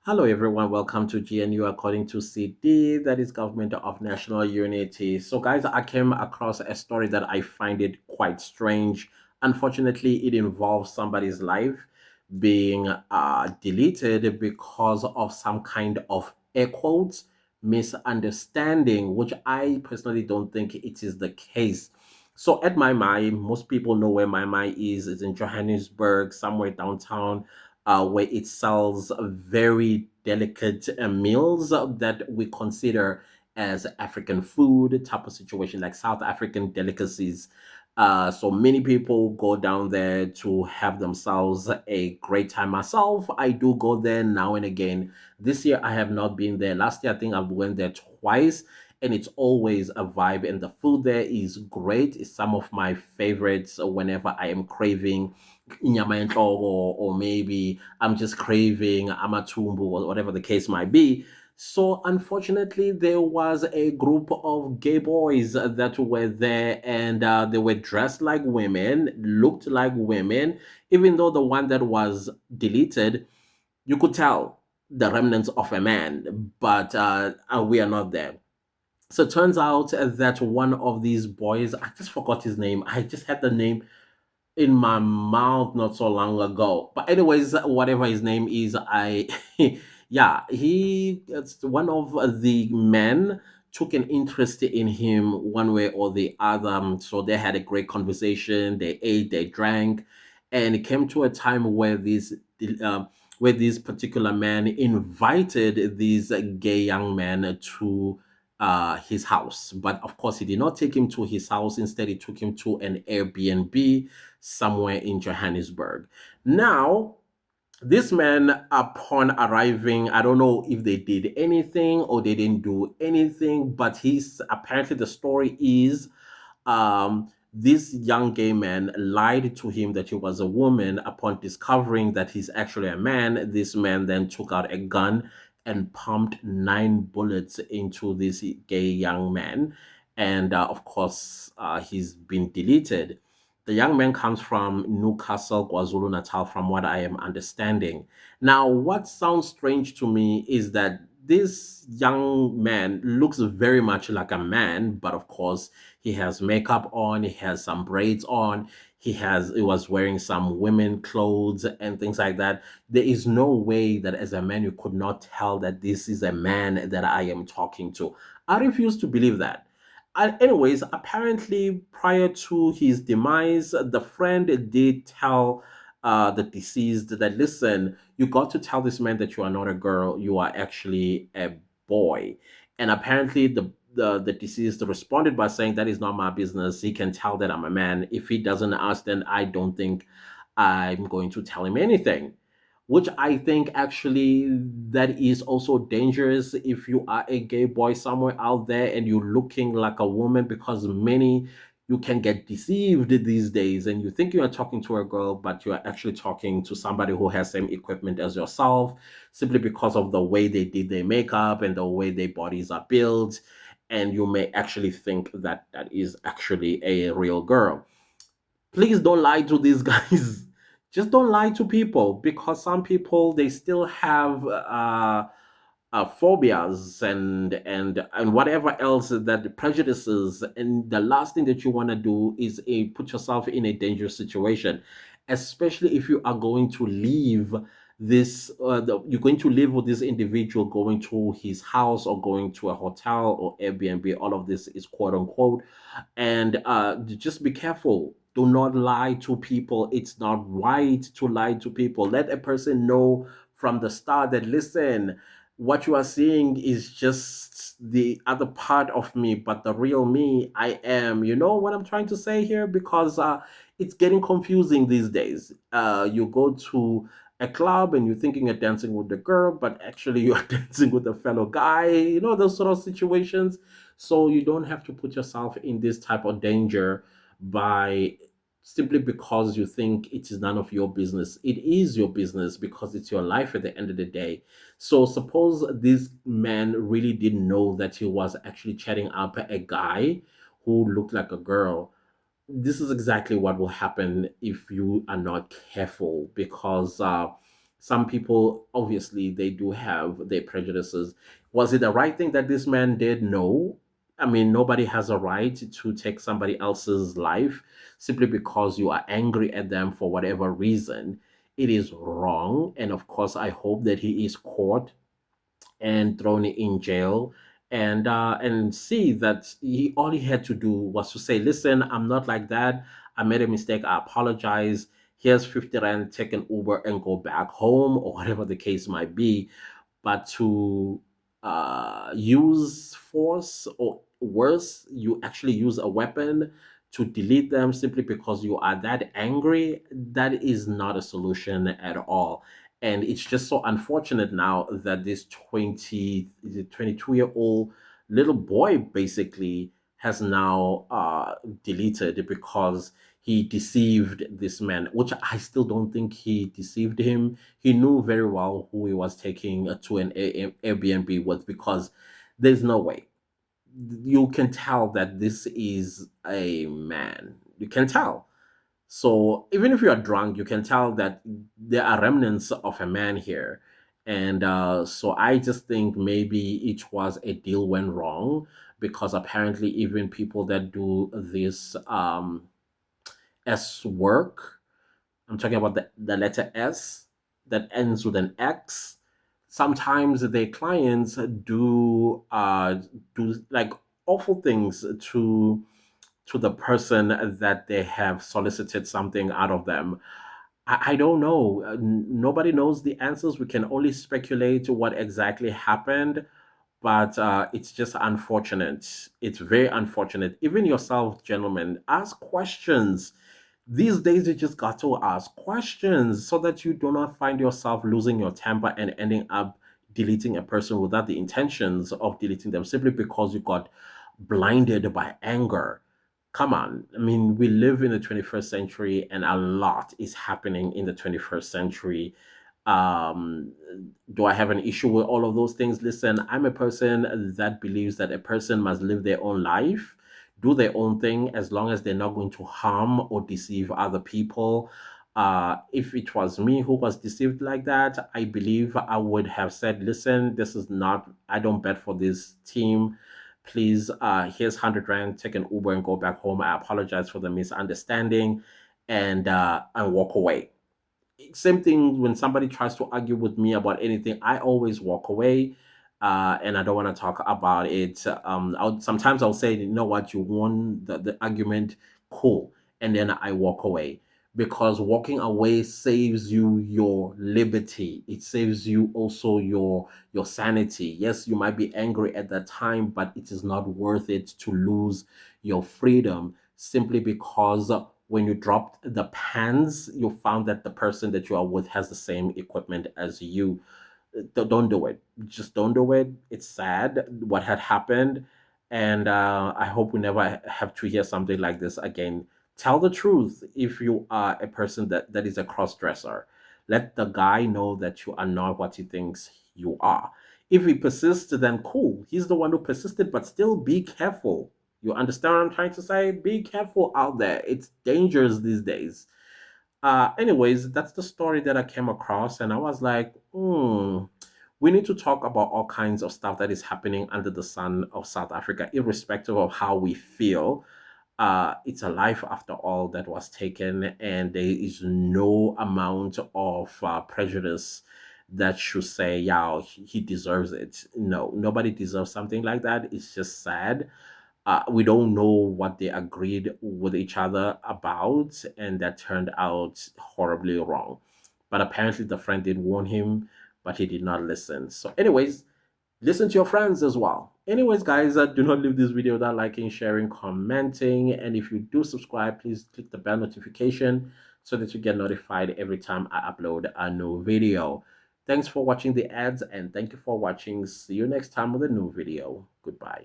Hello, everyone. Welcome to GNU according to CD, that is Government of National Unity. So, guys, I came across a story that I find it quite strange. Unfortunately, it involves somebody's life being deleted because of some kind of air quotes misunderstanding, which I personally don't think it is the case. So, at my mind, most people know where my mind is. It's in Johannesburg, somewhere downtown where it sells very delicate meals that we consider as African food type of situation, like South African delicacies. So many people go down there to have themselves a great time. Myself, I do go there now and again. This year, I have not been there. Last year, I think I went there twice, and it's always a vibe. And the food there is great. It's some of my favorites whenever I am craving inyama yenhloko, or maybe I'm just craving amatumbu or whatever the case might be. So unfortunately, there was a group of gay boys that were there, and they were dressed like women, looked like women, even though the one that was deleted, you could tell the remnants of a man, but we are not there. So it turns out that one of these boys, I just forgot his name. I just had the name in my mouth not so long ago. But anyways, whatever his name is, I yeah, it's one of the men took an interest in him one way or the other. So they had a great conversation. They ate, they drank, and it came to a time uh, where this particular man invited this gay young man to his house. But of course, he did not take him to his house. Instead, he took him to an Airbnb somewhere in Johannesburg. Now, this man, upon arriving, I don't know if they did anything or they didn't do anything, but he's apparently the story is this young gay man lied to him that he was a woman. Upon discovering that he's actually a man, this man then took out a gun and pumped 9 bullets into this gay young man. And of course, he's been deleted. The young man comes from Newcastle, KwaZulu Natal, from what I am understanding. Now, what sounds strange to me is that this young man looks very much like a man, but of course, he has makeup on, he has some braids on, he was wearing some women clothes and things like that. There is no way that as a man you could not tell that this is a man that I am talking to. I refuse to believe that. Anyways, apparently, prior to his demise, the friend did tell the deceased that, listen, you got to tell this man that you are not a girl, you are actually a boy. And apparently, the deceased responded by saying, that is not my business. He can tell that I'm a man. If he doesn't ask, then I don't think I'm going to tell him anything, which I think actually that is also dangerous if you are a gay boy somewhere out there and you're looking like a woman, because many, you can get deceived these days and you think you are talking to a girl, but you are actually talking to somebody who has same equipment as yourself, simply because of the way they did their makeup and the way their bodies are built, and you may actually think that that is actually a real girl. Please don't lie to these guys. Just don't lie to people, because some people, they still have phobias and whatever else, that prejudices, and the last thing that you want to do is put yourself in a dangerous situation, especially if you are going to leave you're going to live with this individual, going to his house or going to a hotel or Airbnb. All of this is quote unquote, and just be careful. Do not lie to people. It's not right to lie to people. Let a person know from the start that, listen, what you are seeing is just the other part of me, but the real me, I am. You know what I'm trying to say here? Because it's getting confusing these days. You go to a club and you're thinking you're dancing with the girl, but actually you are dancing with a fellow guy. You know, those sort of situations. So you don't have to put yourself in this type of danger by simply because you think it is none of your business. It is your business because it's your life at the end of the day. So suppose this man really didn't know that he was actually chatting up a guy who looked like a girl. This is exactly what will happen if you are not careful, because Some people, obviously, they do have their prejudices. Was it the right thing that this man did? No. I mean, nobody has a right to take somebody else's life simply because you are angry at them for whatever reason. It is wrong. And of course, I hope that he is caught and thrown in jail, and see that he all he had to do was to say, listen, I'm not like that. I made a mistake. I apologize. Here's 50 rand, take an Uber and go back home, or whatever the case might be. But to use force, or worse, you actually use a weapon to delete them simply because you are that angry, that is not a solution at all. And it's just so unfortunate now that this 22-year-old little boy basically has now deleted because he deceived this man, which I still don't think he deceived him. He knew very well who he was taking to an Airbnb with, because there's no way. You can tell that this is a man. You can tell. So even if you are drunk, you can tell that there are remnants of a man here. And so I just think maybe it was a deal went wrong, because apparently even people that do this S work, I'm talking about the letter S that ends with an X. Sometimes their clients do like awful things to the person that they have solicited something out of them. I don't know. Nobody knows the answers. We can only speculate what exactly happened, but it's just unfortunate. It's very unfortunate. Even yourself, gentlemen, ask questions. These days, you just got to ask questions so that you do not find yourself losing your temper and ending up deleting a person without the intentions of deleting them, simply because you got blinded by anger. Come on. I mean, we live in the 21st century, and a lot is happening in the 21st century. Um, do I have an issue with all of those things? Listen, I'm a person that believes that a person must live their own life, do their own thing, as long as they're not going to harm or deceive other people. If it was me who was deceived like that, I believe I would have said, listen, this is not, I don't bet for this team. Please, here's 100 rand, take an Uber and go back home. I apologize for the misunderstanding, and walk away. Same thing when somebody tries to argue with me about anything, I always walk away, and I don't want to talk about it. Sometimes I'll say, you know what, you won the argument, cool, and then I walk away, because walking away saves you your liberty. It saves you also your sanity. Yes, you might be angry at that time, but it is not worth it to lose your freedom simply because when you dropped the pans, you found that the person that you are with has the same equipment as you. Don't do it. Just don't do it. It's sad what had happened. And I hope we never have to hear something like this again. Tell the truth if you are a person that is a cross dresser. Let the guy know that you are not what he thinks you are. If he persists, then cool. He's the one who persisted, but still be careful. You understand what I'm trying to say? Be careful out there. It's dangerous these days. Anyways, that's the story that I came across, and I was like, we need to talk about all kinds of stuff that is happening under the sun of South Africa, irrespective of how we feel. It's a life, after all, that was taken, and there is no amount of prejudice that should say, yeah, he deserves it. No, nobody deserves something like that. It's just sad. We don't know what they agreed with each other about, and that turned out horribly wrong. But apparently, the friend did warn him, but he did not listen. So, anyways, listen to your friends as well. Anyways, guys, do not leave this video without liking, sharing, commenting. And if you do subscribe, please click the bell notification so that you get notified every time I upload a new video. Thanks for watching the ads, and thank you for watching. See you next time with a new video. Goodbye.